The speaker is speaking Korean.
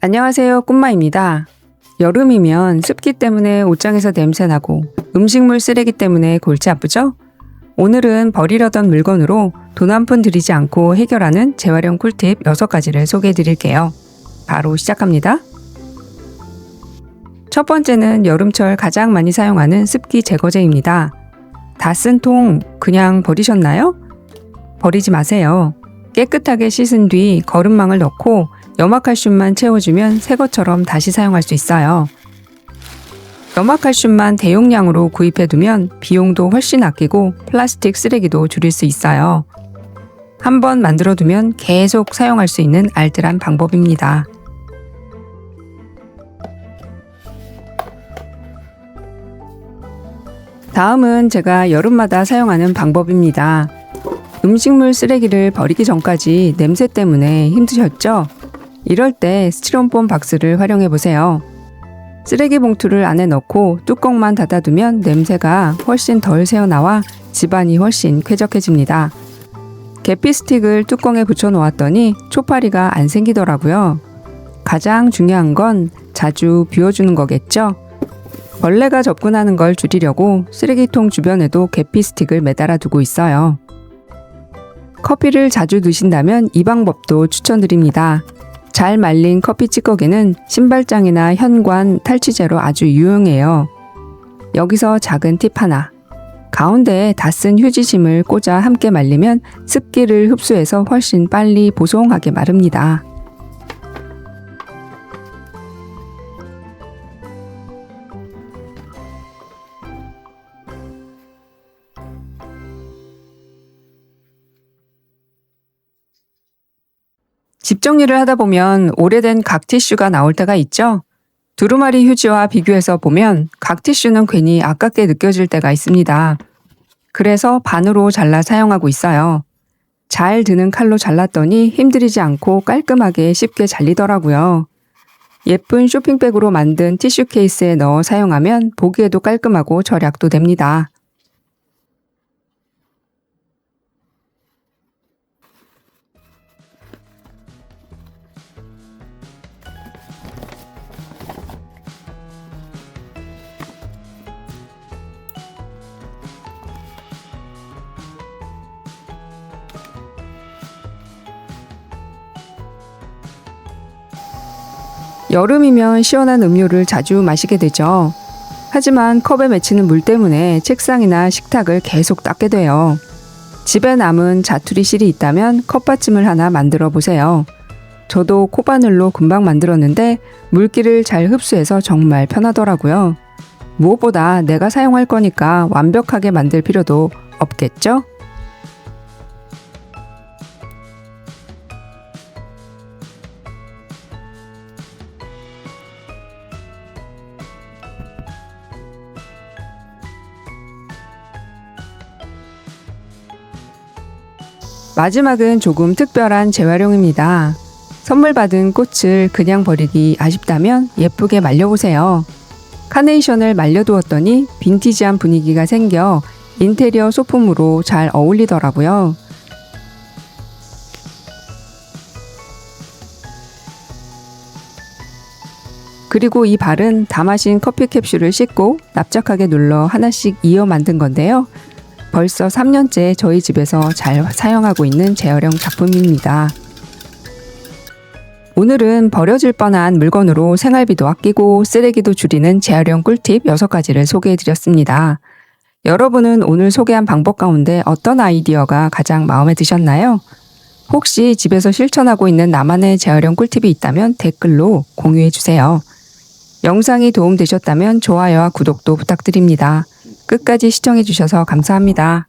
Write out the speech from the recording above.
안녕하세요, 꿈마입니다. 여름이면 습기 때문에 옷장에서 냄새나고 음식물 쓰레기 때문에 골치 아프죠? 오늘은 버리려던 물건으로 돈 한 푼 들이지 않고 해결하는 재활용 꿀팁 6가지를 소개해 드릴게요. 바로 시작합니다. 첫 번째는 여름철 가장 많이 사용하는 습기 제거제입니다. 다 쓴 통 그냥 버리셨나요? 버리지 마세요. 깨끗하게 씻은 뒤 거름망을 넣고 염화칼슘만 채워주면 새 것처럼 다시 사용할 수 있어요. 염화칼슘만 대용량으로 구입해두면 비용도 훨씬 아끼고 플라스틱 쓰레기도 줄일 수 있어요. 한번 만들어두면 계속 사용할 수 있는 알뜰한 방법입니다. 다음은 제가 여름마다 사용하는 방법입니다. 음식물 쓰레기를 버리기 전까지 냄새 때문에 힘드셨죠? 이럴 때 스티로폼 박스를 활용해 보세요. 쓰레기 봉투를 안에 넣고 뚜껑만 닫아두면 냄새가 훨씬 덜 새어나와 집안이 훨씬 쾌적해집니다. 계피 스틱을 뚜껑에 붙여 놓았더니 초파리가 안 생기더라고요. 가장 중요한 건 자주 비워주는 거겠죠? 벌레가 접근하는 걸 줄이려고 쓰레기통 주변에도 계피 스틱을 매달아 두고 있어요. 커피를 자주 드신다면 이 방법도 추천드립니다. 잘 말린 커피 찌꺼기는 신발장이나 현관 탈취제로 아주 유용해요. 여기서 작은 팁 하나. 가운데에 다 쓴 휴지심을 꽂아 함께 말리면 습기를 흡수해서 훨씬 빨리 보송하게 마릅니다. 집 정리를 하다 보면 오래된 각 티슈가 나올 때가 있죠? 두루마리 휴지와 비교해서 보면 각 티슈는 괜히 아깝게 느껴질 때가 있습니다. 그래서 반으로 잘라 사용하고 있어요. 잘 드는 칼로 잘랐더니 힘들이지 않고 깔끔하게 쉽게 잘리더라고요. 예쁜 쇼핑백으로 만든 티슈 케이스에 넣어 사용하면 보기에도 깔끔하고 절약도 됩니다. 여름이면 시원한 음료를 자주 마시게 되죠. 하지만 컵에 맺히는 물 때문에 책상이나 식탁을 계속 닦게 돼요. 집에 남은 자투리 실이 있다면 컵받침을 하나 만들어 보세요. 저도 코바늘로 금방 만들었는데 물기를 잘 흡수해서 정말 편하더라고요. 무엇보다 내가 사용할 거니까 완벽하게 만들 필요도 없겠죠? 마지막은 조금 특별한 재활용입니다. 선물 받은 꽃을 그냥 버리기 아쉽다면 예쁘게 말려보세요. 카네이션을 말려두었더니 빈티지한 분위기가 생겨 인테리어 소품으로 잘 어울리더라고요. 그리고 이 발은 다 마신 커피 캡슐을 씻고 납작하게 눌러 하나씩 이어 만든 건데요. 벌써 3년째 저희 집에서 잘 사용하고 있는 재활용 작품입니다. 오늘은 버려질 뻔한 물건으로 생활비도 아끼고 쓰레기도 줄이는 재활용 꿀팁 6가지를 소개해드렸습니다. 여러분은 오늘 소개한 방법 가운데 어떤 아이디어가 가장 마음에 드셨나요? 혹시 집에서 실천하고 있는 나만의 재활용 꿀팁이 있다면 댓글로 공유해주세요. 영상이 도움되셨다면 좋아요와 구독도 부탁드립니다. 끝까지 시청해주셔서 감사합니다.